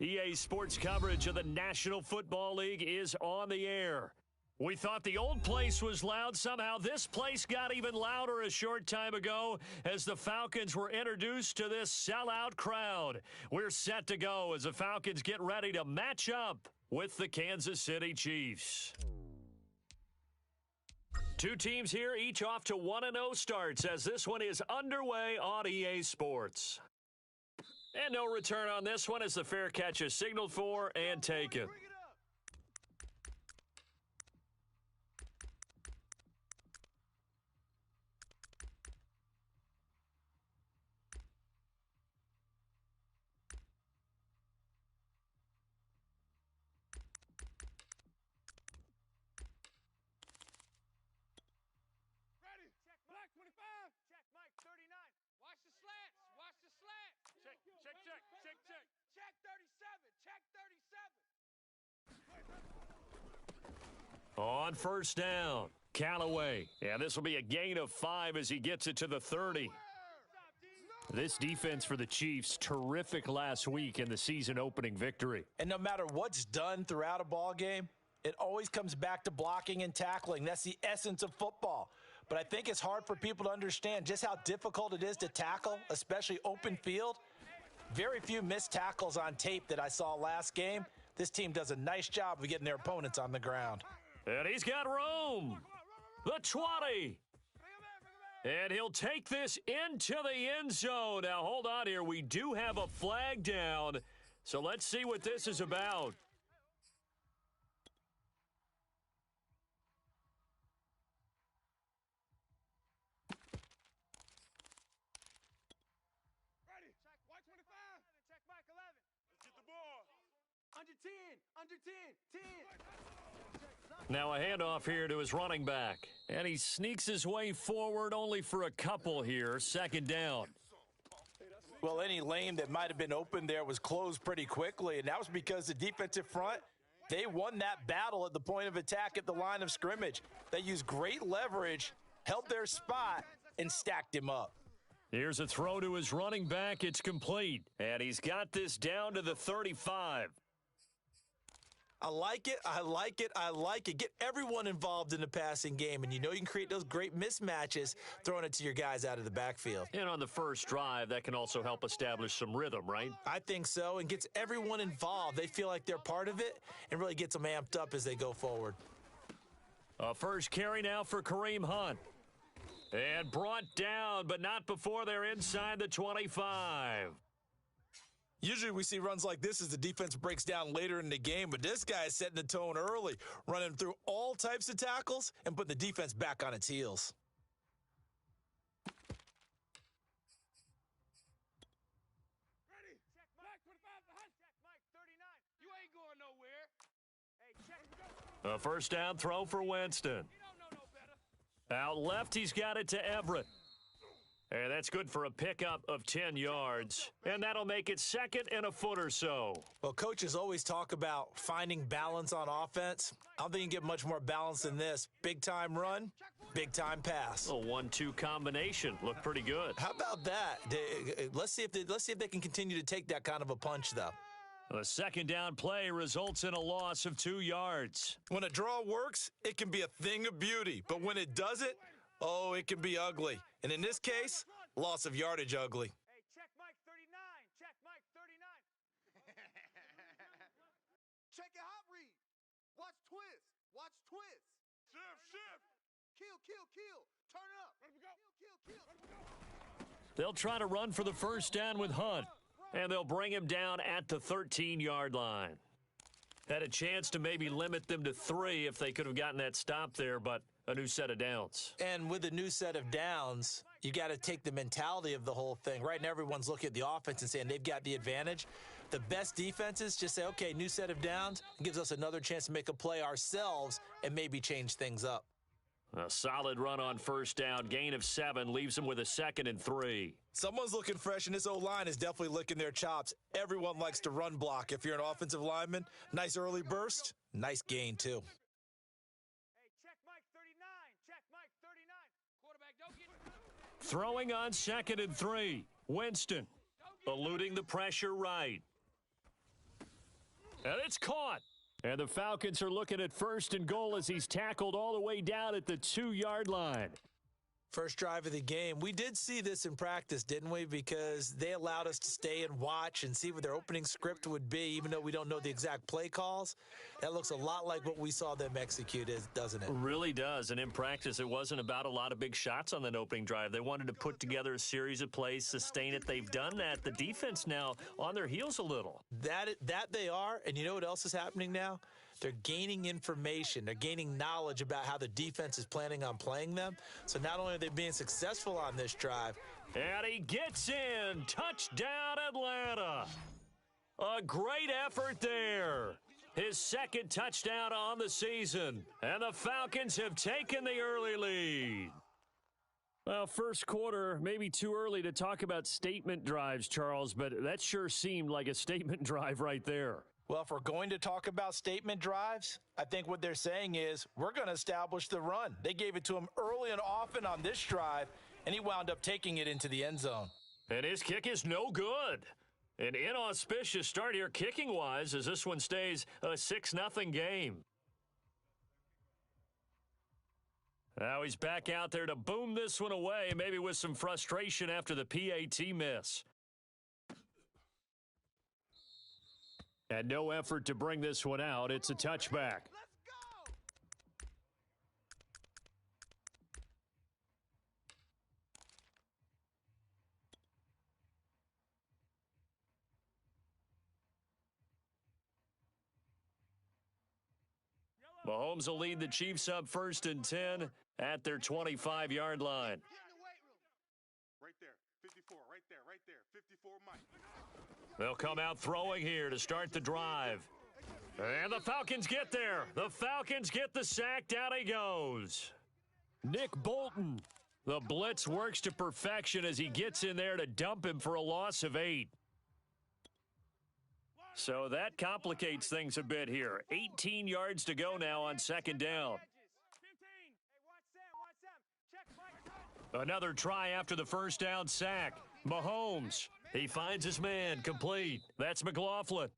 EA Sports coverage of the National Football League is on the air. We thought the old place was loud. Somehow this place got even louder a short time ago as the Falcons were introduced to this sellout crowd. We're set to go as the Falcons get ready to match up with the Kansas City Chiefs. Two teams here, each off to 1-0 starts as this one is underway on EA Sports. And no return on this one as the fair catch is signaled for and taken. Ready? Check Black 25. Check Mike 39. Watch the slats. Watch the slat. Check. Check 37. Check 37. On first down, Callaway. Yeah, this will be a gain of 5 as he gets it to the 30. This defense for the Chiefs, terrific last week in the season-opening victory. And no matter what's done throughout a ball game, it always comes back to blocking and tackling. That's the essence of football. But I think it's hard for people to understand just how difficult it is to tackle, especially open field. Very few missed tackles on tape that I saw last game. This team does a nice job of getting their opponents on the ground. And he's got room. The 20. And he'll take this into the end zone. Now, hold on here. We do have a flag down. So let's see what this is about. Ready? Check White 25. Check Mike 11. Let's get the ball. Under 10. Under 10. 10. Now a handoff here to his running back. And he sneaks his way forward only for a couple here. Second down. Well, any lane that might have been open there was closed pretty quickly, and that was because the defensive front, they won that battle at the point of attack at the line of scrimmage. They used great leverage, held their spot, and stacked him up. Here's a throw to his running back. It's complete. And he's got this down to the 35. I like it. I like it. I like it. Get everyone involved in the passing game, and you know you can create those great mismatches throwing it to your guys out of the backfield. And on the first drive, that can also help establish some rhythm, right? I think so, and gets everyone involved. They feel like they're part of it and really gets them amped up as they go forward. A first carry now for Kareem Hunt. And brought down, but not before they're inside the 25. Usually we see runs like this as the defense breaks down later in the game, but this guy is setting the tone early, running through all types of tackles and putting the defense back on its heels. Ready? Check Black 25 to Hunt. Check Mike 39. You ain't going nowhere. Hey, check. A first down throw for Winston. You don't know no better. Out left, he's got it to Everett. And that's good for a pickup of 10 yards. And that'll make it second and a foot or so. Well, coaches always talk about finding balance on offense. I don't think you can get much more balance than this. Big-time run, big-time pass. A 1-2 combination. Looked pretty good. How about that? Let's see if they can continue to take that kind of a punch, though. The second down play results in a loss of 2 yards. When a draw works, it can be a thing of beauty. But when it doesn't, oh, it can be ugly. And in this case, loss of yardage ugly. Hey, check Mike 39. Check Mike 39. Check your hot read. Watch twist. Watch twist. Shift. Kill. Turn it up. Let me go. Kill. They'll try to run for the first down with Hunt. And they'll bring him down at the 13-yard line. Had a chance to maybe limit them to 3 if they could have gotten that stop there, but a new set of downs. And with a new set of downs, you got to take the mentality of the whole thing. Right now, everyone's looking at the offense and saying they've got the advantage. The best defenses just say, okay, new set of downs. It gives us another chance to make a play ourselves and maybe change things up. A solid run on first down. Gain of 7 leaves them with a 2nd and 3. Someone's looking fresh, and this O-line is definitely licking their chops. Everyone likes to run block. If you're an offensive lineman, nice early burst, nice gain, too. Hey, check Mike 39. Check Mike 39. Quarterback, don't get... Throwing on 2nd and 3. Winston eluding the pressure right. And it's caught. And the Falcons are looking at 1st and goal as he's tackled all the way down at the 2-yard line. First drive of the game. We did see this in practice, didn't we? Because they allowed us to stay and watch and see what their opening script would be, even though we don't know the exact play calls. That looks a lot like what we saw them execute, doesn't it? It really does. And in practice, it wasn't about a lot of big shots on that opening drive. They wanted to put together a series of plays, sustain it. They've done that. The defense now on their heels a little. That they are. And you know what else is happening now? They're gaining information. They're gaining knowledge about how the defense is planning on playing them. So not only are they being successful on this drive. And he gets in. Touchdown, Atlanta. A great effort there. His 2nd touchdown on the season. And the Falcons have taken the early lead. Well, first quarter, maybe too early to talk about statement drives, Charles, but that sure seemed like a statement drive right there. Well, if we're going to talk about statement drives, I think what they're saying is we're going to establish the run. They gave it to him early and often on this drive, and he wound up taking it into the end zone. And his kick is no good. An inauspicious start here kicking-wise as this one stays a 6-0 game. Now he's back out there to boom this one away, maybe with some frustration after the PAT miss. And no effort to bring this one out. It's a touchback. Mahomes will lead the Chiefs up 1st and 10 at their 25-yard line. Right there, 54, right there, 54 Mike. They'll come out throwing here to start the drive. And the Falcons get there. The Falcons get the sack. Down he goes. Nick Bolton. The blitz works to perfection as he gets in there to dump him for a loss of 8. So that complicates things a bit here. 18 yards to go now on 2nd down. Another try after the 1st down sack. Mahomes. He finds his man, complete. That's McLaughlin.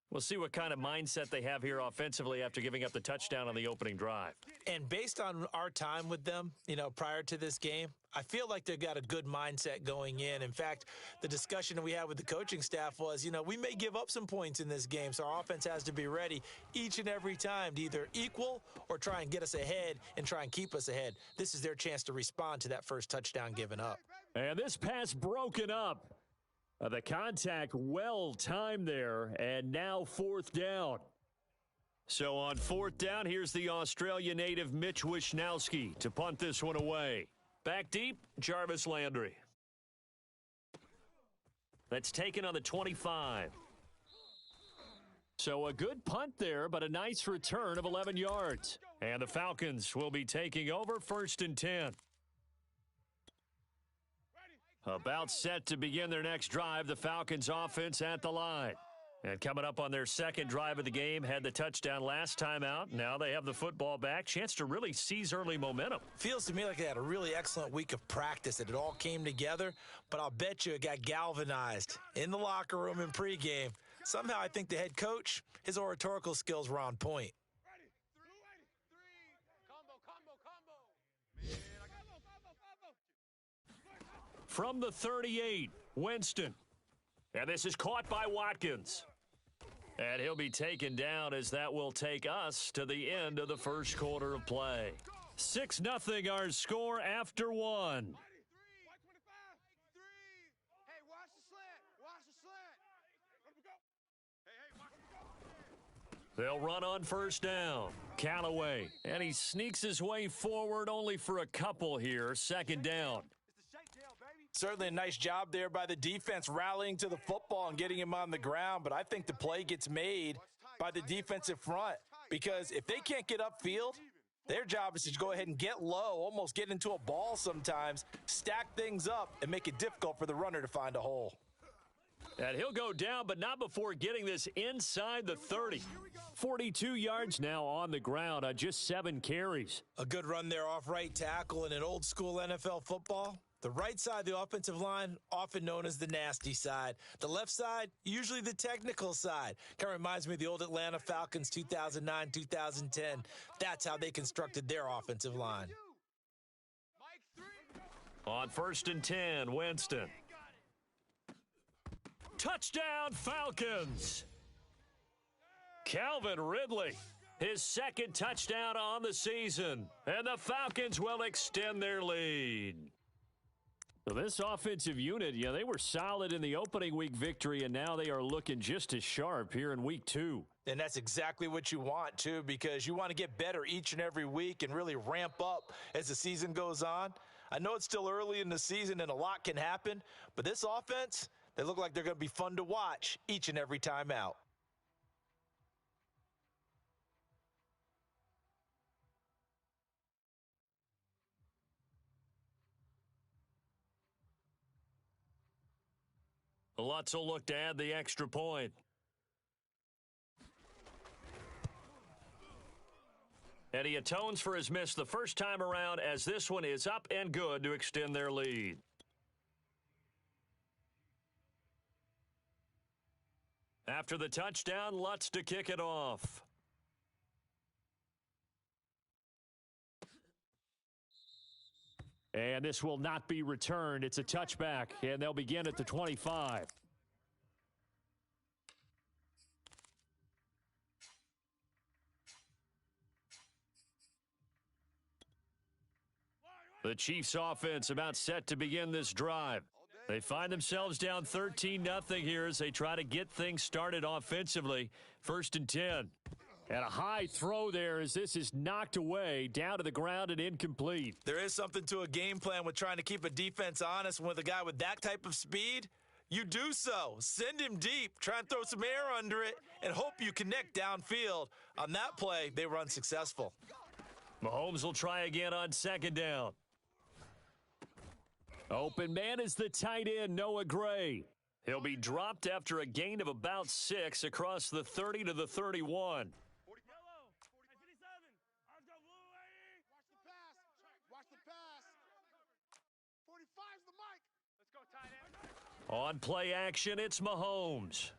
We'll see what kind of mindset they have here offensively after giving up the touchdown on the opening drive. And based on our time with them, prior to this game, I feel like they've got a good mindset going in. In fact, the discussion that we had with the coaching staff was, we may give up some points in this game, so our offense has to be ready each and every time to either equal or try and get us ahead and try and keep us ahead. This is their chance to respond to that first touchdown given up. And this pass broken up. The contact well timed there, and now 4th down. So on 4th down, here's the Australia native Mitch Wishnowski to punt this one away. Back deep, Jarvis Landry. That's taken on the 25. So a good punt there, but a nice return of 11 yards. And the Falcons will be taking over 1st and 10. About set to begin their next drive, the Falcons offense at the line. And coming up on their 2nd drive of the game, had the touchdown last time out. Now they have the football back. Chance to really seize early momentum. Feels to me like they had a really excellent week of practice, that it all came together. But I'll bet you it got galvanized in the locker room in pregame. Somehow I think the head coach, his oratorical skills were on point. From the 38, Winston. And this is caught by Watkins. And he'll be taken down as that will take us to the end of the first quarter of play. 6-0 our score after 1. Hey, watch the slant. Watch the slant. Let him go. Hey, watch him go. They'll run on 1st down. Callaway. And he sneaks his way forward only for a couple here. 2nd down. Certainly a nice job there by the defense rallying to the football and getting him on the ground, but I think the play gets made by the defensive front, because if they can't get upfield, their job is to go ahead and get low, almost get into a ball sometimes, stack things up, and make it difficult for the runner to find a hole. And he'll go down, but not before getting this inside the 30. 42 yards now on the ground on just 7 carries. A good run there off right tackle in an old school NFL football. The right side of the offensive line, often known as the nasty side. The left side, usually the technical side. Kind of reminds me of the old Atlanta Falcons 2009, 2010. That's how they constructed their offensive line. On 1st and 10, Winston. Touchdown, Falcons! Calvin Ridley, his second touchdown on the season, and the Falcons will extend their lead. So this offensive unit, they were solid in the opening week victory, and now they are looking just as sharp here in week 2. And that's exactly what you want, too, because you want to get better each and every week and really ramp up as the season goes on. I know it's still early in the season and a lot can happen, but this offense, they look like they're going to be fun to watch each and every time out. Lutz will look to add the extra point. And he atones for his miss the first time around, as this one is up and good to extend their lead. After the touchdown, Lutz to kick it off. And this will not be returned. It's a touchback, and they'll begin at the 25. The Chiefs offense about set to begin this drive. They find themselves down 13-0 here as they try to get things started offensively. 1st and 10. And a high throw there as this is knocked away, down to the ground and incomplete. There is something to a game plan with trying to keep a defense honest. With a guy with that type of speed, you do so. Send him deep, try and throw some air under it, and hope you connect downfield. On that play, they were unsuccessful. Mahomes will try again on 2nd down. Open man is the tight end, Noah Gray. He'll be dropped after a gain of about 6 across the 30 to the 31. On play action, it's Mahomes.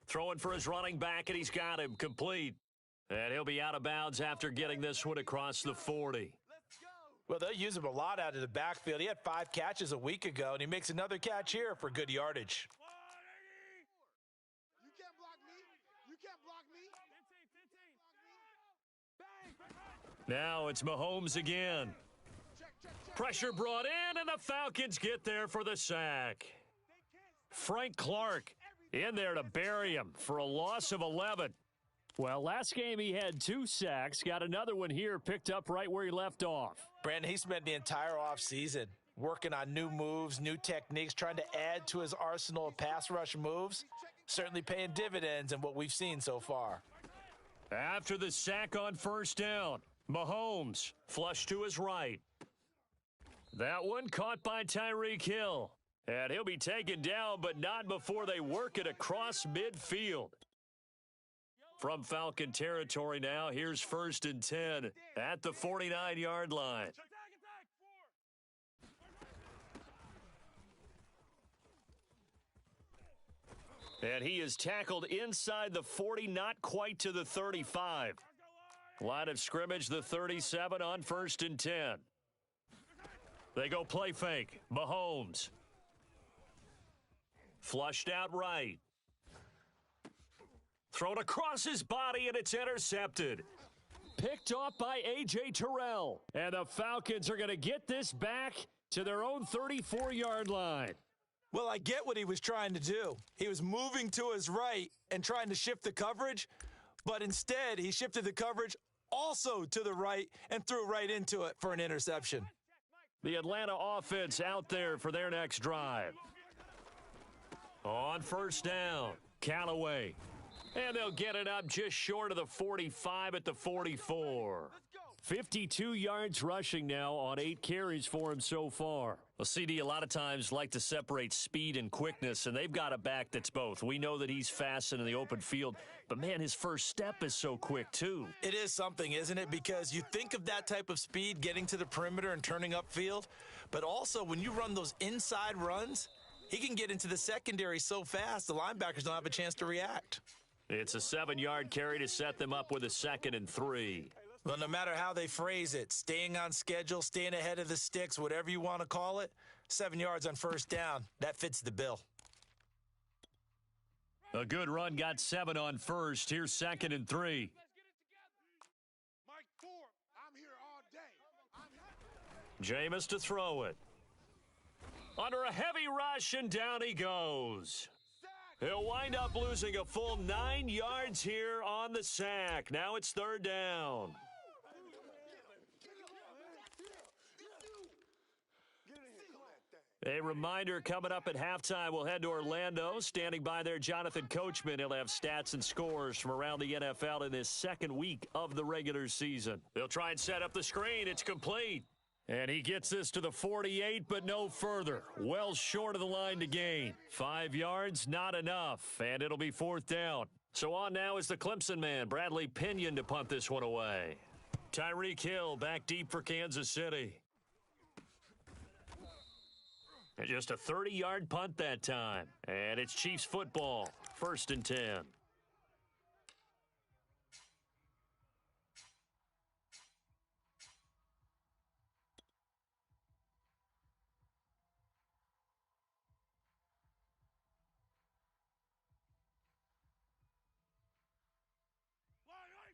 Throwing for his running back, and he's got him complete. And he'll be out of bounds after getting this one across the 40. Well, they'll use him a lot out of the backfield. He had 5 catches a week ago, and he makes another catch here for good yardage. You can't block me. You can't block me. Now it's Mahomes again. Pressure brought in, and the Falcons get there for the sack. Frank Clark in there to bury him for a loss of 11. Well, last game he had 2 sacks. Got another one here, picked up right where he left off. Brandon, he spent the entire offseason working on new moves, new techniques, trying to add to his arsenal of pass rush moves. Certainly paying dividends in what we've seen so far. After the sack on 1st down, Mahomes flush to his right. That one caught by Tyreek Hill. And he'll be taken down, but not before they work it across midfield. From Falcon territory now, here's 1st and 10 at the 49-yard line. And he is tackled inside the 40, not quite to the 35. Line of scrimmage, the 37 on 1st and 10. They go play fake. Mahomes. Flushed out right. Thrown across his body, and it's intercepted. Picked off by A.J. Terrell. And the Falcons are going to get this back to their own 34-yard line. Well, I get what he was trying to do. He was moving to his right and trying to shift the coverage, but instead he shifted the coverage also to the right and threw right into it for an interception. The Atlanta offense out there for their next drive. On 1st down, Callaway. And they'll get it up just short of the 45 at the 44. 52 yards rushing now on 8 carries for him so far. Well, CD, a lot of times like to separate speed and quickness, and they've got a back that's both. We know that he's fast in the open field, but, man, his first step is so quick, too. It is something, isn't it? Because you think of that type of speed getting to the perimeter and turning upfield, but also when you run those inside runs, he can get into the secondary so fast the linebackers don't have a chance to react. It's a 7-yard carry to set them up with a 2nd and 3. Well, no matter how they phrase it, staying on schedule, staying ahead of the sticks, whatever you want to call it, 7 yards on first down, that fits the bill. A good run got 7 on first. Here's 2nd and 3. Let's get it together. Mike 4, I'm here all day. Jameis to throw it. Under a heavy rush, and down he goes. He'll wind up losing a full 9 yards here on the sack. Now it's 3rd down. A reminder, coming up at halftime, we'll head to Orlando. Standing by there, Jonathan Coachman. He'll have stats and scores from around the NFL in this 2nd week of the regular season. They'll try and set up the screen. It's complete. And he gets this to the 48, but no further. Well short of the line to gain. 5 yards, not enough, and it'll be 4th down. So on now is the Clemson man, Bradley Pinion, to punt this one away. Tyreek Hill back deep for Kansas City. And just a 30-yard punt that time. And it's Chiefs football, 1st and 10.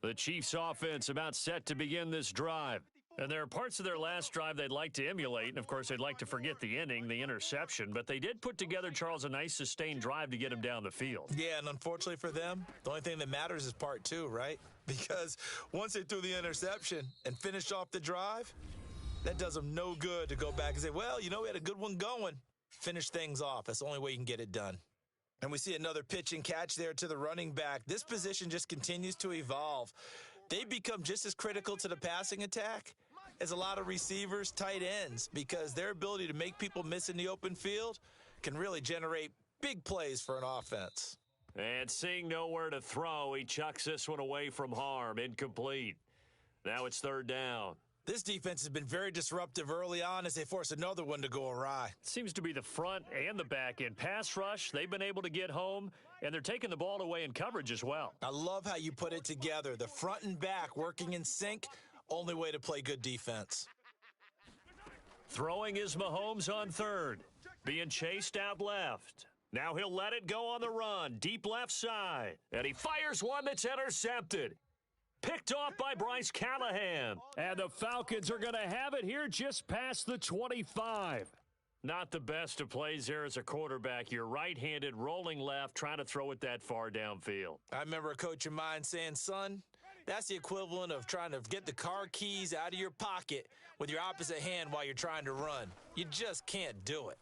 The Chiefs offense about set to begin this drive. And there are parts of their last drive they'd like to emulate, and of course they'd like to forget the inning, the interception, but they did put together, Charles, a nice sustained drive to get him down the field. Yeah, and unfortunately for them, the only thing that matters is part 2, right? Because once they threw the interception and finished off the drive, that does them no good to go back and say, well, you know, we had a good one going. Finish things off. That's the only way you can get it done. And we see another pitch and catch there to the running back. This position just continues to evolve. They become just as critical to the passing attack as a lot of receivers, tight ends, because their ability to make people miss in the open field can really generate big plays for an offense. And seeing nowhere to throw, he chucks this one away from harm. Incomplete. Now it's 3rd down. This defense has been very disruptive early on as they force another one to go awry. Seems to be the front and the back end. Pass rush, they've been able to get home, and they're taking the ball away in coverage as well. I love how you put it together. The front and back working in sync, only way to play good defense. Throwing is Mahomes on 3rd. Being chased out left. Now he'll let it go on the run. Deep left side. And he fires one that's intercepted. Picked off by Bryce Callahan. And the Falcons are going to have it here just past the 25. Not the best of plays there as a quarterback. You're right-handed, rolling left, trying to throw it that far downfield. I remember a coach of mine saying, son, that's the equivalent of trying to get the car keys out of your pocket with your opposite hand while you're trying to run. You just can't do it.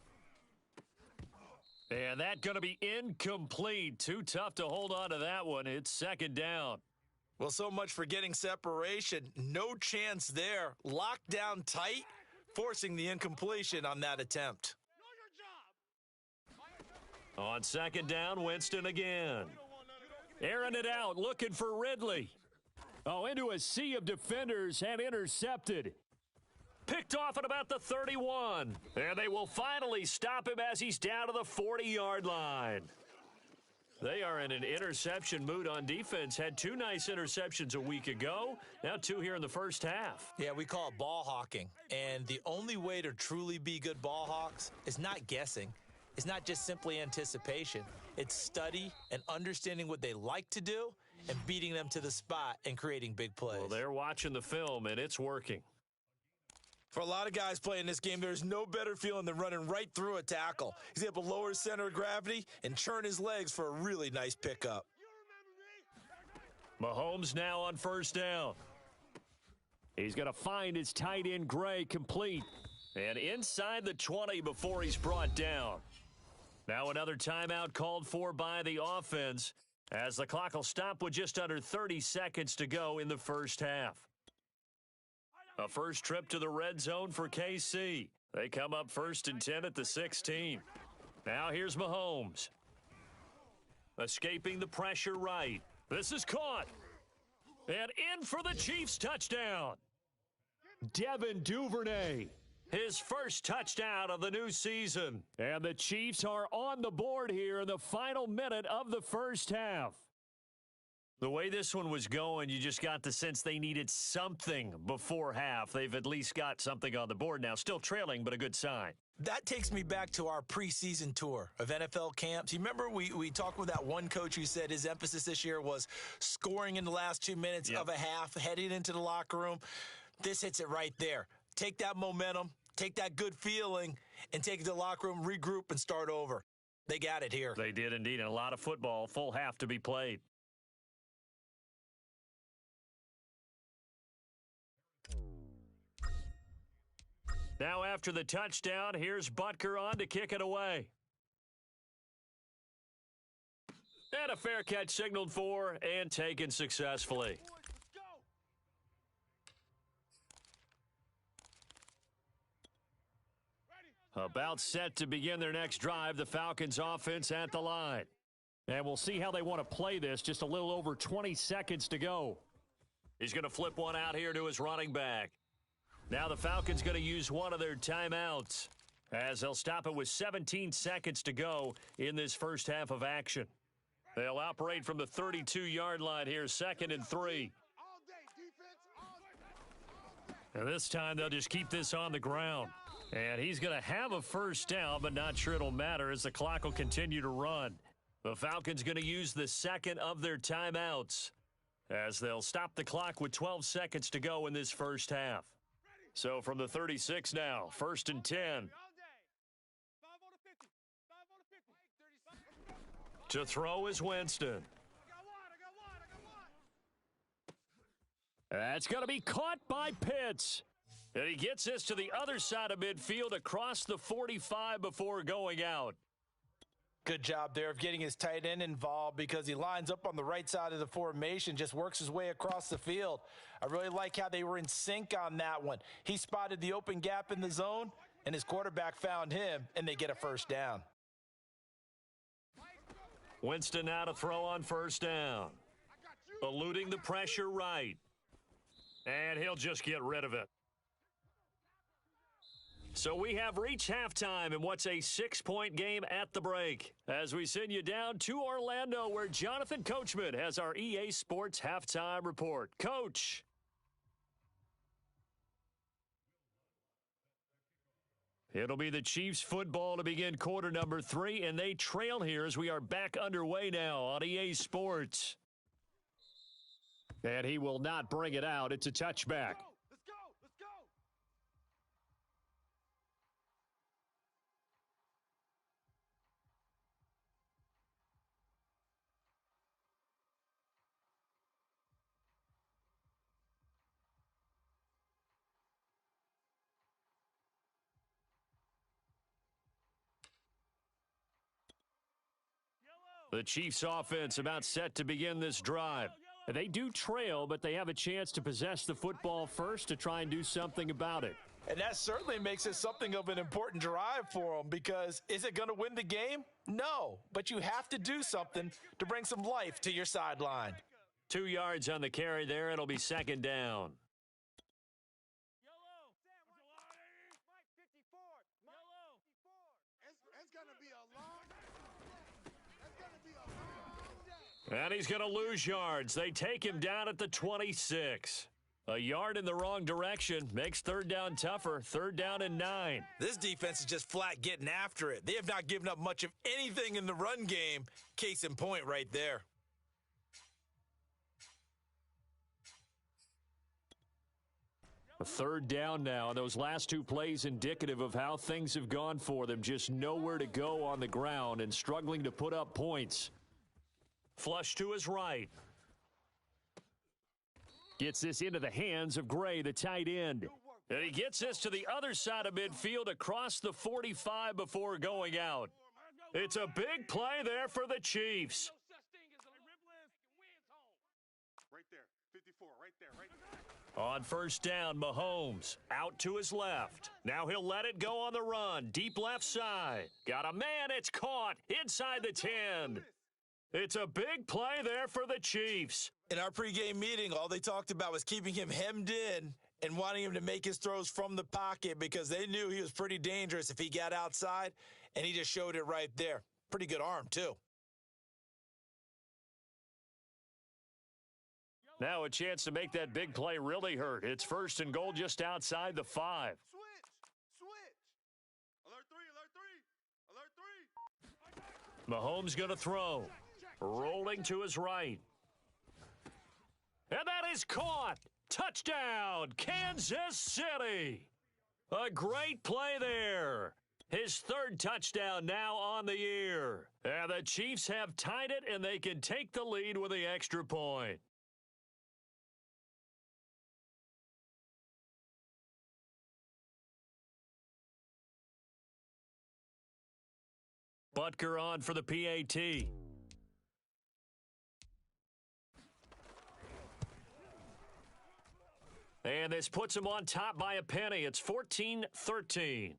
And that's going to be incomplete. Too tough to hold on to that one. It's 2nd down. Well, so much for getting separation. No chance there. Locked down tight, forcing the incompletion on that attempt. On 2nd down, Winston again. Airing it out, looking for Ridley. Oh, into a sea of defenders and intercepted. Picked off at about the 31. And they will finally stop him as he's down to the 40-yard line. They are in an interception mood on defense. Had 2 nice interceptions a week ago. Now 2 here in the first half. Yeah, we call it ball hawking. And the only way to truly be good ball hawks is not guessing. It's not just simply anticipation. It's study and understanding what they like to do and beating them to the spot and creating big plays. Well, they're watching the film, and it's working. For a lot of guys playing this game, there's no better feeling than running right through a tackle. He's able to lower his center of gravity and churn his legs for a really nice pickup. Mahomes now on 1st down. He's going to find his tight end, Gray, complete. And inside the 20 before he's brought down. Now another timeout called for by the offense as the clock will stop with just under 30 seconds to go in the first half. A first trip to the red zone for KC. They come up 1st and 10 at the 16. Now here's Mahomes. Escaping the pressure right. This is caught. And in for the Chiefs touchdown. Devin Duvernay. His first touchdown of the new season. And the Chiefs are on the board here in the final minute of the first half. The way this one was going, you just got the sense they needed something before half. They've at least got something on the board now. Still trailing, but a good sign. That takes me back to our preseason tour of NFL camps. You remember we talked with that one coach who said his emphasis this year was scoring in the last 2 minutes of a half, heading into the locker room. This hits it right there. Take that momentum, take that good feeling, and take it to the locker room, regroup, and start over. They got it here. They did indeed, and a lot of football, full half to be played. Now after the touchdown, here's Butker on to kick it away. And a fair catch signaled for and taken successfully. About set to begin their next drive, the Falcons offense at the line. And we'll see how they want to play this. Just a little over 20 seconds to go. He's going to flip one out here to his running back. Now the Falcons going to use one of their timeouts as they'll stop it with 17 seconds to go in this first half of action. They'll operate from the 32-yard line here, 2nd and 3. And this time they'll just keep this on the ground. And he's going to have a first down, but not sure it'll matter as the clock will continue to run. The Falcons going to use the second of their timeouts as they'll stop the clock with 12 seconds to go in this first half. So from the 36 now, 1st and 10. To throw is Winston. That's going to be caught by Pitts. And he gets this to the other side of midfield across the 45 before going out. Good job there of getting his tight end involved because he lines up on the right side of the formation, just works his way across the field. I really like how they were in sync on that one. He spotted the open gap in the zone, and his quarterback found him, and they get a first down. Winston now to throw on first down. Eluding the pressure right. And he'll just get rid of it. So we have reached halftime in what's a 6-point game at the break. As we send you down to Orlando, where Jonathan Coachman has our EA Sports Halftime Report. Coach. It'll be the Chiefs football to begin quarter number 3, and they trail here as we are back underway now on EA Sports. And he will not bring it out. It's a touchback. The Chiefs offense about set to begin this drive. They do trail, but they have a chance to possess the football first to try and do something about it. And that certainly makes it something of an important drive for them because is it going to win the game? No, but you have to do something to bring some life to your sideline. 2 yards on the carry there. It'll be 2nd down. And he's going to lose yards. They take him down at the 26. A yard in the wrong direction makes 3rd down tougher. 3rd down and 9. This defense is just flat getting after it. They have not given up much of anything in the run game. Case in point right there. A 3rd down now, and those last 2 plays indicative of how things have gone for them. Just nowhere to go on the ground and struggling to put up points. Flush to his right. Gets this into the hands of Gray, the tight end. And he gets this to the other side of midfield across the 45 before going out. It's a big play there for the Chiefs. Right there, 54, right there, right there. On first down, Mahomes out to his left. Now he'll let it go on the run. Deep left side. Got a man. It's caught inside the 10. It's a big play there for the Chiefs. In our pregame meeting, all they talked about was keeping him hemmed in and wanting him to make his throws from the pocket because they knew he was pretty dangerous if he got outside, and he just showed it right there. Pretty good arm, too. Now a chance to make that big play really hurt. It's first and goal just outside the 5. Switch. Alert 3. Mahomes going to throw. Rolling to his right. And that is caught. Touchdown, Kansas City. A great play there. His third touchdown now on the year. And the Chiefs have tied it, and they can take the lead with the extra point. Butker on for the PAT. And this puts him on top by a penny. It's 14-13.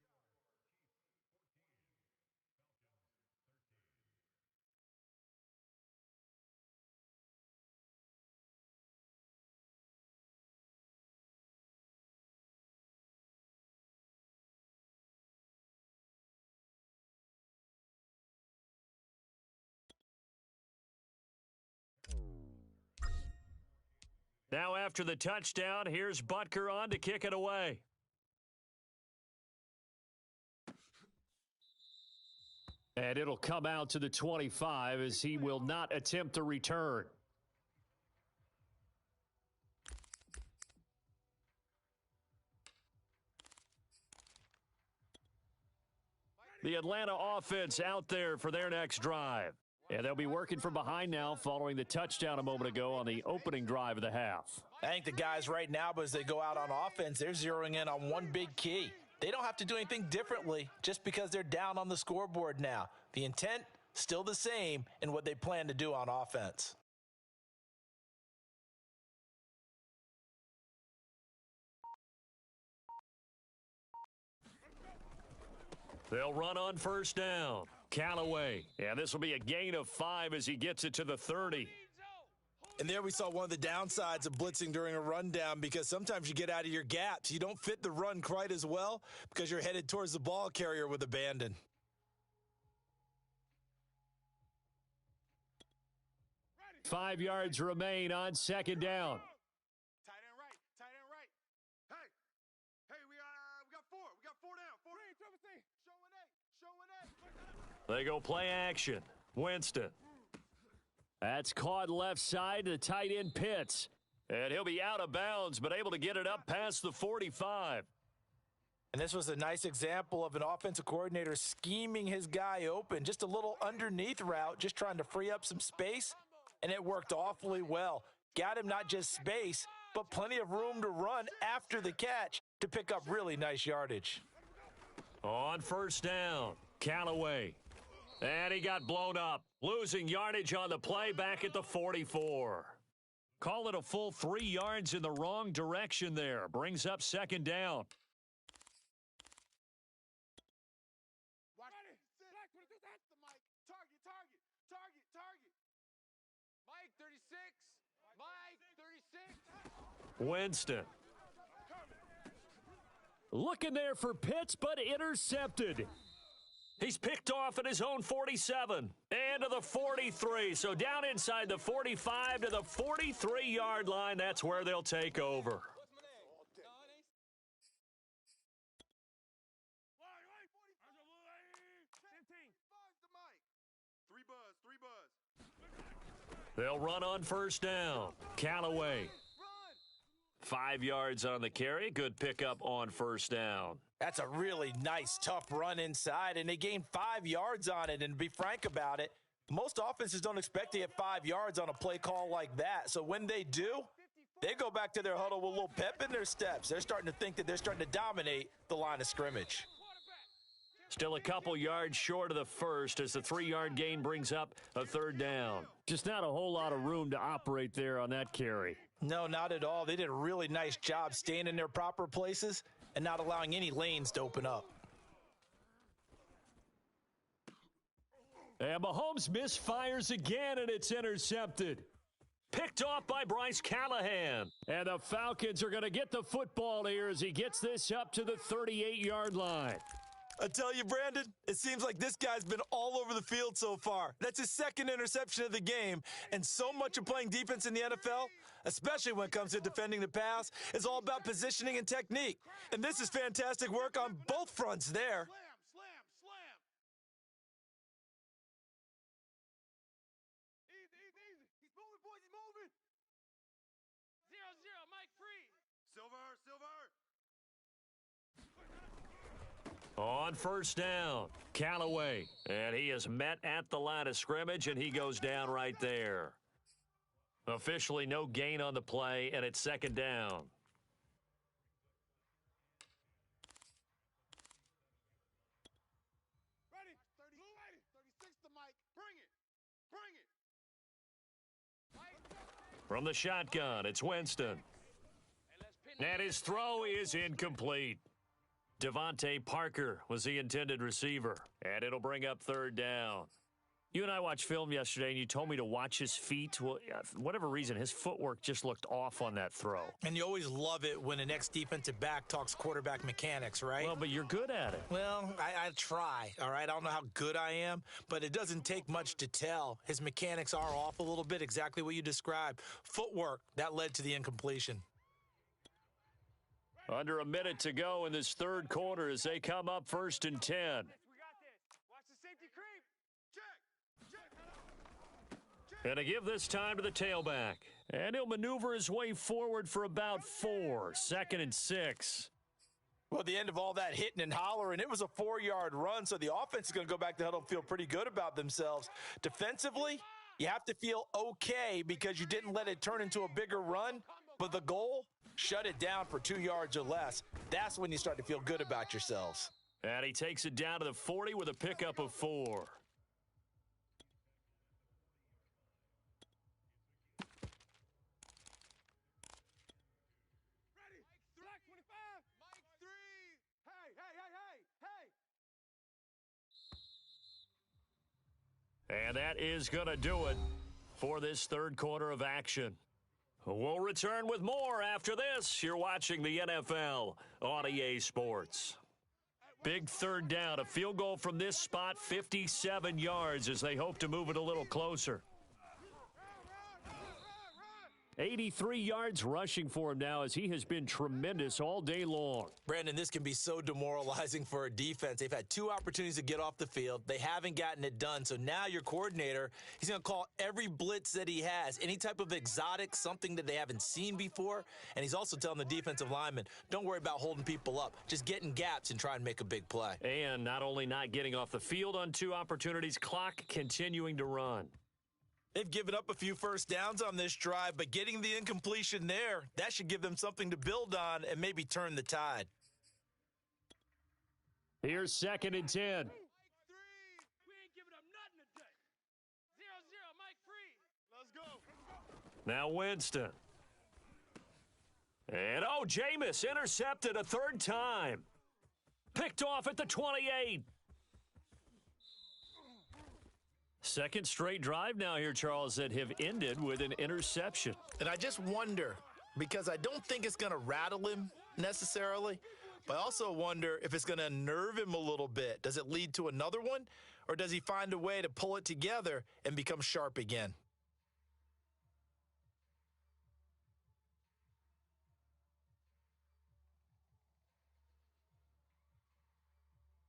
Now after the touchdown, here's Butker on to kick it away. And it'll come out to the 25 as he will not attempt to return. The Atlanta offense out there for their next drive. And they'll be working from behind now following the touchdown a moment ago on the opening drive of the half. I think the guys right now, but as they go out on offense, they're zeroing in on one big key. They don't have to do anything differently just because they're down on the scoreboard now. The intent, still the same in what they plan to do on offense. They'll run on first down. Callaway. And this will be a gain of 5 as he gets it to the 30. And there we saw one of the downsides of blitzing during a rundown because sometimes you get out of your gaps. You don't fit the run quite as well because you're headed towards the ball carrier with abandon. Ready. 5 yards remain on second down. Tight end right. Hey, we got 4. We got 4 down. 4 down. Showing A. They go play action. Winston. That's caught left side to the tight end Pitts. And he'll be out of bounds, but able to get it up past the 45. And this was a nice example of an offensive coordinator scheming his guy open. Just a little underneath route, just trying to free up some space. And it worked awfully well. Got him not just space, but plenty of room to run after the catch to pick up really nice yardage. On first down, Callaway. And he got blown up, losing yardage on the play back at the 44. Call it a full 3 yards in the wrong direction there. Brings up second down. Mike, 36. Winston. Looking there for Pitts, but intercepted. He's picked off at his own 47 and to the 43. So down inside the 45 to the 43-yard line. That's where they'll take over. They'll run on first down. Callaway. 5 yards on the carry. Good pickup on first down. That's a really nice, tough run inside, and they gained 5 yards on it. And to be frank about it, most offenses don't expect to get 5 yards on a play call like that. So when they do, they go back to their huddle with a little pep in their steps. They're starting to think that they're starting to dominate the line of scrimmage. Still a couple yards short of the first as the 3-yard gain brings up a third down. Just not a whole lot of room to operate there on that carry. No, not at all. They did a really nice job staying in their proper places and not allowing any lanes to open up. And Mahomes misfires again, and it's intercepted. Picked off by Bryce Callahan. And the Falcons are going to get the football here as he gets this up to the 38-yard line. I tell you, Brandon, it seems like this guy's been all over the field so far. That's his second interception of the game. And so much of playing defense in the NFL, especially when it comes to defending the pass, is all about positioning and technique. And this is fantastic work on both fronts there. Slam, slam, slam. Easy, easy, easy. He's moving, boys, he's moving. 0-0, Mike free. Silver, silver. On first down, Callaway. And he is met at the line of scrimmage, and he goes down right there. Officially no gain on the play, and it's second down. Ready. 30, ready. 36 to Mike. Bring it. Bring it. From the shotgun, it's Winston. And his throw is incomplete. Devontae Parker was the intended receiver, and it'll bring up third down. You and I watched film yesterday, and you told me to watch his feet. Well, for whatever reason, his footwork just looked off on that throw. And you always love it when an ex-defensive back talks quarterback mechanics, right? Well, but you're good at it. Well, I try, all right? I don't know how good I am, but it doesn't take much to tell. His mechanics are off a little bit, exactly what you described. Footwork, that led to the incompletion. Under a minute to go in this third quarter as they come up 1st and 10. We got this. Watch the safety creep. Check. And to give this time to the tailback. And he'll maneuver his way forward for about 4. 2nd and 6. Well, at the end of all that hitting and hollering, it was a 4-yard run, so the offense is going to go back to huddle and feel pretty good about themselves. Defensively, you have to feel okay because you didn't let it turn into a bigger run, but the goal, shut it down for 2 yards or less. That's when you start to feel good about yourselves. And he takes it down to the 40 with a pickup of 4. Ready. Black 25. Mike 3. Hey, hey, hey, hey, hey. And that is going to do it for this third quarter of action. We'll return with more after this. You're watching the NFL on EA Sports. Big third down, a field goal from this spot, 57 yards as they hope to move it a little closer. 83 yards rushing for him now as he has been tremendous all day long. Brandon, this can be so demoralizing for a defense. They've had 2 opportunities to get off the field. They haven't gotten it done. So now your coordinator, he's going to call every blitz that he has, any type of exotic, something that they haven't seen before. And he's also telling the defensive linemen, don't worry about holding people up. Just get in gaps and try and make a big play. And not only not getting off the field on 2 opportunities, clock continuing to run. They've given up a few first downs on this drive, but getting the incompletion there, that should give them something to build on and maybe turn the tide. Here's 2nd and 10. We ain't giving up nothing today. 0-0, Mike free. Let's go. Now Winston. And, oh, Jameis intercepted a 3rd time. Picked off at the 28. Second straight drive now here, Charles, that have ended with an interception. And I just wonder, because I don't think it's going to rattle him necessarily, but I also wonder if it's going to unnerve him a little bit. Does it lead to another one, or does he find a way to pull it together and become sharp again?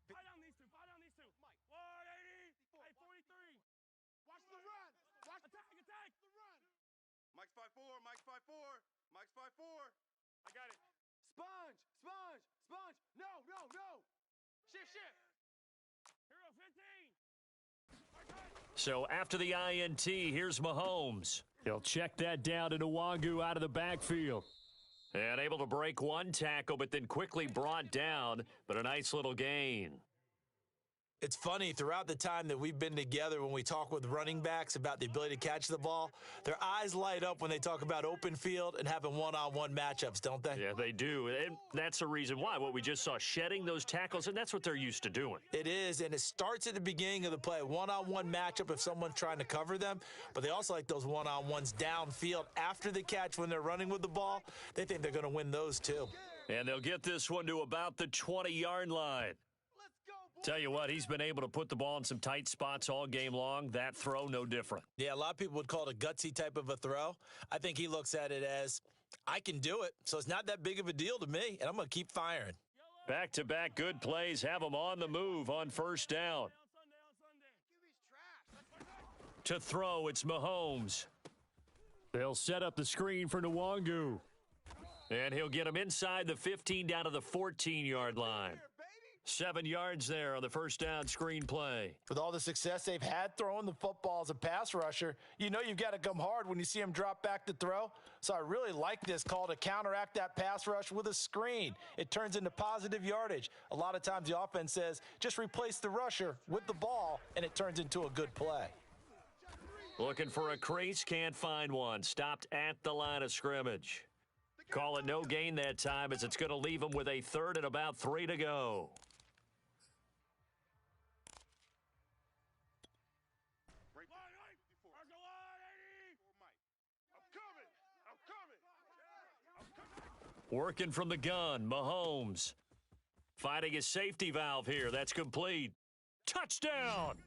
Fight down these two. Fight down these two. Mike. 180. Hey, 43. Watch the run. Watch Attack, attack. the run. Mike's 5'4", Mike's 5'4", Mike's 5'4". I got it. Sponge, sponge, sponge. No, no, no. Shift, shift. Hero 15. So after the INT, here's Mahomes. He'll check that down to Nwangu out of the backfield. And able to break 1 tackle, but then quickly brought down, but a nice little gain. It's funny, throughout the time that we've been together, when we talk with running backs about the ability to catch the ball, their eyes light up when they talk about open field and having one-on-one matchups, don't they? Yeah, they do. And that's the reason why. What we just saw, shedding those tackles, and that's what they're used to doing. It is, and it starts at the beginning of the play. One-on-one matchup if someone's trying to cover them, but they also like those one-on-ones downfield after the catch when they're running with the ball. They think they're going to win those too. And they'll get this one to about the 20-yard line. Tell you what, he's been able to put the ball in some tight spots all game long. That throw, no different. Yeah, a lot of people would call it a gutsy type of a throw. I think he looks at it as, I can do it, so it's not that big of a deal to me, and I'm going to keep firing. Back-to-back good plays have them on the move on first down. To throw, it's Mahomes. They'll set up the screen for Nwangu. And he'll get him inside the 15 down to the 14-yard line. 7 yards there on the first down screen play. With all the success they've had throwing the football as a pass rusher, you know you've got to come hard when you see him drop back to throw. So I really like this call to counteract that pass rush with a screen. It turns into positive yardage. A lot of times the offense says, just replace the rusher with the ball, and it turns into a good play. Looking for a crease, can't find one. Stopped at the line of scrimmage. Call it no gain that time, as it's going to leave him with a third and about 3 to go. Working from the gun, Mahomes. Finding his safety valve here. That's complete. Touchdown!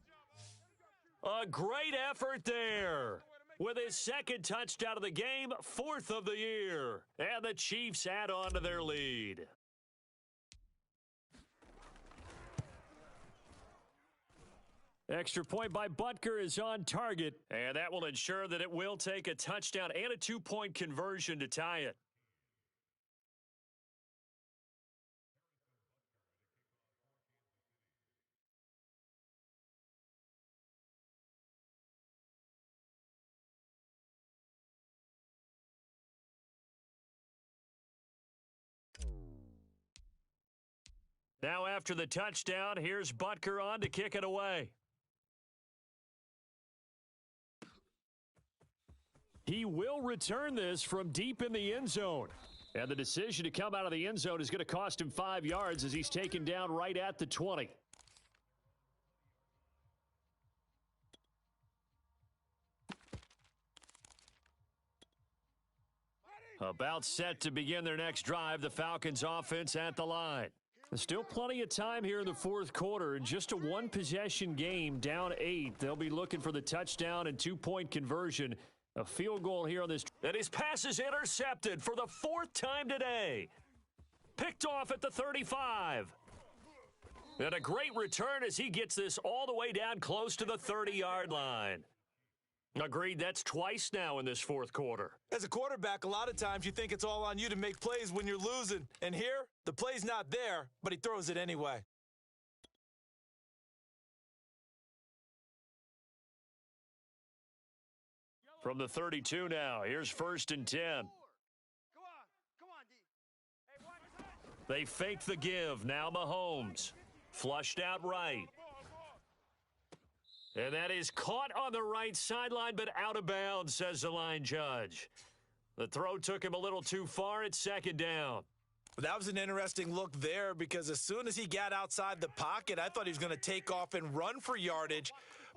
A great effort there. With his second touchdown of the game, 4th of the year. And the Chiefs add on to their lead. Extra point by Butker is on target. And that will ensure that it will take a touchdown and a 2-point conversion to tie it. Now after the touchdown, here's Butker on to kick it away. He will return this from deep in the end zone. And the decision to come out of the end zone is going to cost him 5 yards as he's taken down right at the 20. About set to begin their next drive, the Falcons offense at the line. There's still plenty of time here in the fourth quarter. In just a one-possession game, down 8. They'll be looking for the touchdown and 2-point conversion. A field goal here on this. And his pass is intercepted for the 4th time today. Picked off at the 35. And a great return as he gets this all the way down close to the 30-yard line. Agreed, that's twice now in this fourth quarter. As a quarterback, a lot of times you think it's all on you to make plays when you're losing. And here, the play's not there, but he throws it anyway. From the 32 now, here's 1st and 10. Come on, D. They fake the give. Now Mahomes. Flushed out right. And that is caught on the right sideline, but out of bounds, says the line judge. The throw took him a little too far. It's 2nd down. That was an interesting look there, because as soon as he got outside the pocket, I thought he was going to take off and run for yardage.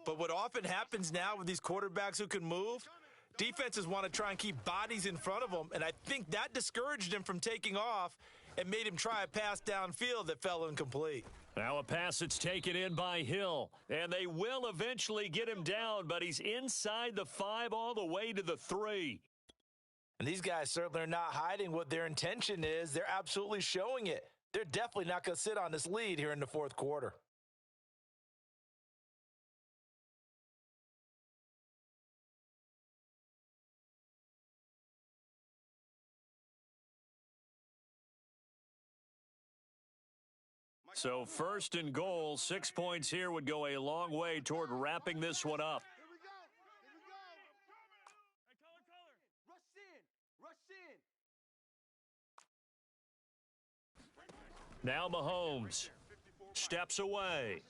But what often happens now with these quarterbacks who can move, defenses want to try and keep bodies in front of them, and I think that discouraged him from taking off and made him try a pass downfield that fell incomplete. Now a pass that's taken in by Hill, and they will eventually get him down, but he's inside the 5 all the way to the 3. And these guys certainly are not hiding what their intention is. They're absolutely showing it. They're definitely not going to sit on this lead here in the fourth quarter. So 1st and goal, 6 points here would go a long way toward wrapping this one up. Here we go. Hey, color. Rush in. Now Mahomes steps away.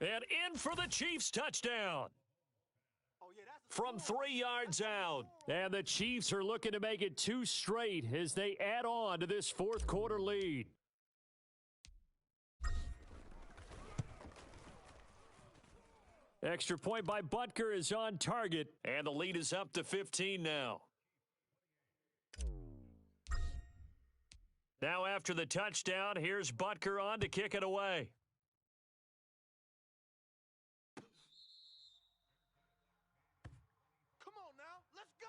And in for the Chiefs touchdown. From 3 yards out. And the Chiefs are looking to make it 2 straight as they add on to this fourth quarter lead. Extra point by Butker is on target, and the lead is up to 15 now. Now after the touchdown, here's Butker on to kick it away. Come on now, let's go.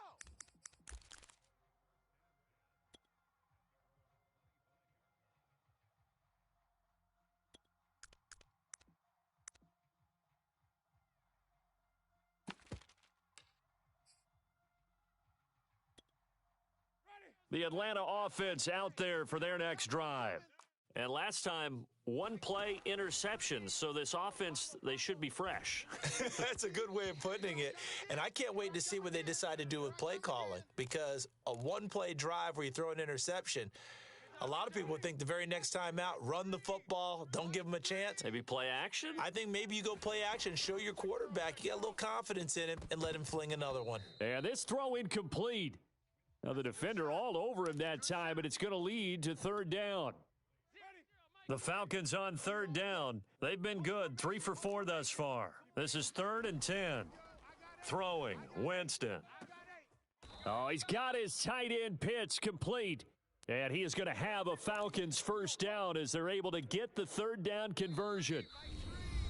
The Atlanta offense out there for their next drive. And last time, 1 play interception, so this offense, they should be fresh. That's a good way of putting it. And I can't wait to see what they decide to do with play calling, because a 1-play drive where you throw an interception, a lot of people think the very next time out, run the football, don't give them a chance. Maybe play action? I think maybe you go play action, show your quarterback you got a little confidence in him, and let him fling another one. And this throw incomplete. Now the defender all over him that time, but it's going to lead to 3rd down. The Falcons on 3rd down. They've been good, 3 for 4 thus far. This is 3rd and 10. Throwing, Winston. Oh, he's got his tight end pitch complete. And he is going to have a Falcons 1st down as they're able to get the 3rd down conversion.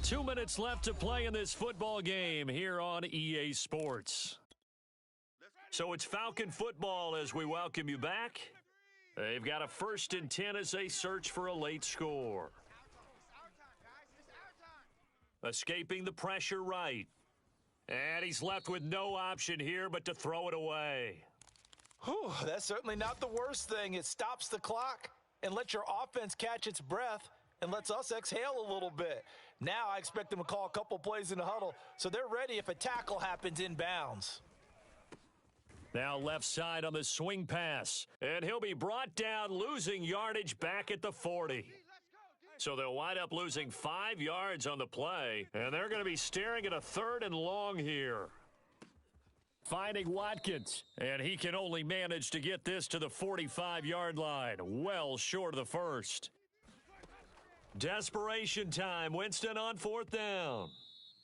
2 minutes left to play in this football game here on EA Sports. So it's Falcon football as we welcome you back. They've got a 1st and 10 as they search for a late score. Escaping the pressure right. And he's left with no option here but to throw it away. Whew, that's certainly not the worst thing. It stops the clock and lets your offense catch its breath and lets us exhale a little bit. Now I expect them to call a couple plays in the huddle so they're ready if a tackle happens inbounds. Now left side on the swing pass. And he'll be brought down, losing yardage back at the 40. So they'll wind up losing 5 yards on the play. And they're going to be staring at a 3rd and long here. Finding Watkins. And he can only manage to get this to the 45-yard line. Well short of the 1st. Desperation time. Winston on 4th down.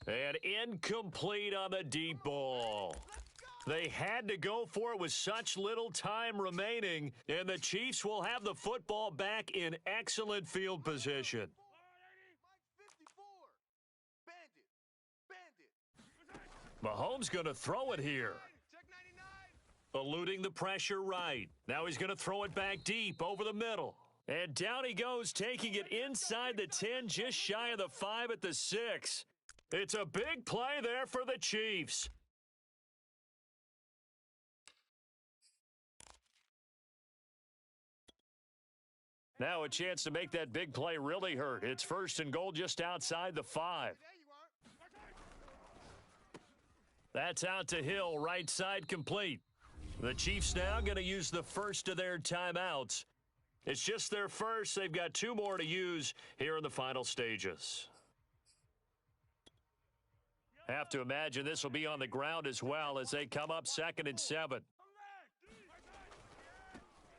And incomplete on the deep ball. They had to go for it with such little time remaining, and the Chiefs will have the football back in excellent field position. Mahomes going to throw it here. Eluding the pressure right. Now he's going to throw it back deep over the middle. And down he goes, taking it inside the 10, just shy of the 5 at the 6. It's a big play there for the Chiefs. Now a chance to make that big play really hurt. It's 1st and goal just outside the 5. That's out to Hill, right side complete. The Chiefs now going to use the 1st of their timeouts. It's just their 1st. They've got 2 more to use here in the final stages. Have to imagine this will be on the ground as well as they come up 2nd and 7.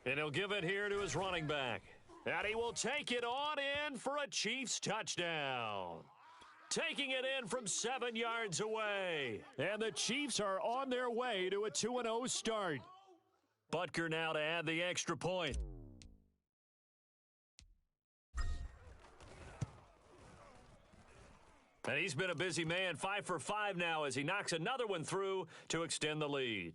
And he'll give it here to his running back. And he will take it on in for a Chiefs touchdown. Taking it in from 7 yards away. And the Chiefs are on their way to a 2-0 start. Butker now to add the extra point. And he's been a busy man, 5 for 5 now as he knocks another one through to extend the lead.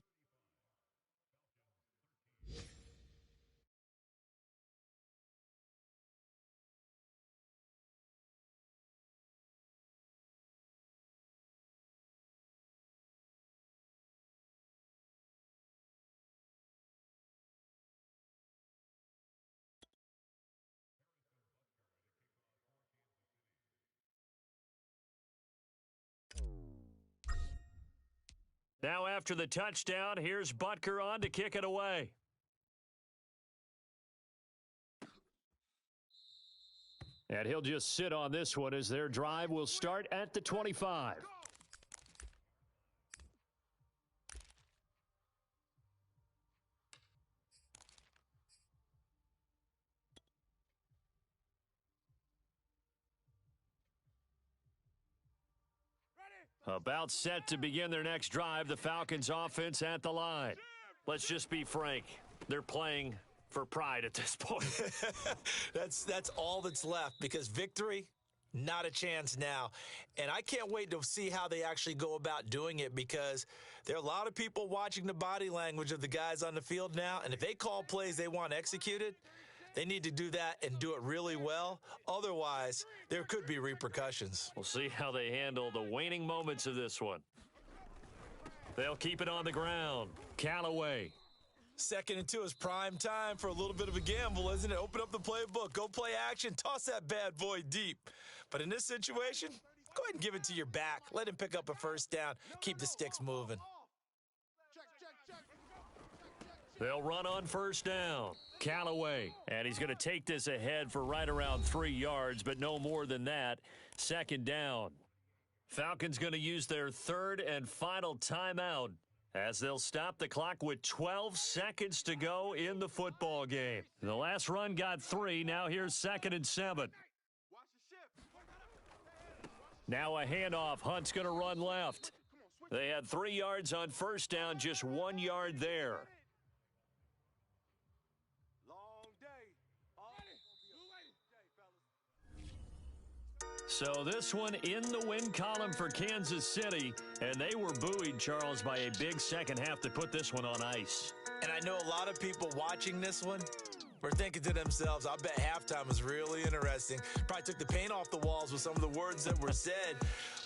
Now after the touchdown, here's Butker on to kick it away. And he'll just sit on this one as their drive will start at the 25. About set to begin their next drive, the Falcons offense at the line. Let's just be frank. They're playing for pride at this point. That's all that's left, because victory, not a chance now. And I can't wait to see how they actually go about doing it, because there are a lot of people watching the body language of the guys on the field now, and if they call plays they want executed, they need to do that and do it really well. Otherwise, there could be repercussions. We'll see how they handle the waning moments of this one. They'll keep it on the ground. Callaway. 2nd and 2 is prime time for a little bit of a gamble, isn't it? Open up the playbook, go play action, toss that bad boy deep. But in this situation, go ahead and give it to your back. Let him pick up a first down. Keep the sticks moving. They'll run on first down. Callaway. And he's going to take this ahead for right around 3 yards, but no more than that. 2nd down. Falcons going to use their 3rd and final timeout as they'll stop the clock with 12 seconds to go in the football game. The last run got 3. Now here's 2nd and 7. Now a handoff. Hunt's going to run left. They had 3 yards on first down, just 1 yard there. So this one in the win column for Kansas City, and they were buoyed, Charles, by a big second half to put this one on ice. And I know a lot of people watching this one were thinking to themselves, I bet halftime was really interesting. Probably took the paint off the walls with some of the words that were said.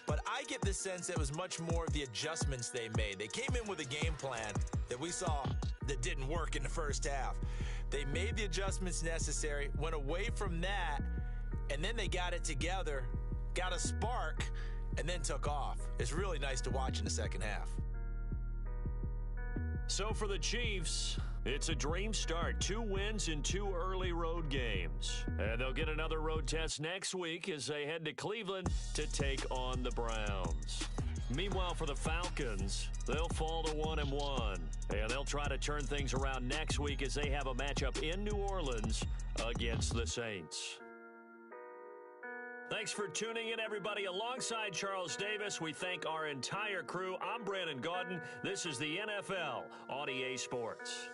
But I get the sense it was much more of the adjustments they made. They came in with a game plan that we saw that didn't work in the first half. They made the adjustments necessary, went away from that, and then they got it together, got a spark, and then took off. It's really nice to watch in the second half. So for the Chiefs, it's a dream start. 2 wins in 2 early road games. And they'll get another road test next week as they head to Cleveland to take on the Browns. Meanwhile, for the Falcons, they'll fall to 1-1. And they'll try to turn things around next week as they have a matchup in New Orleans against the Saints. Thanks for tuning in, everybody. Alongside Charles Davis, we thank our entire crew. I'm Brandon Gaudin. This is the NFL on EA Sports.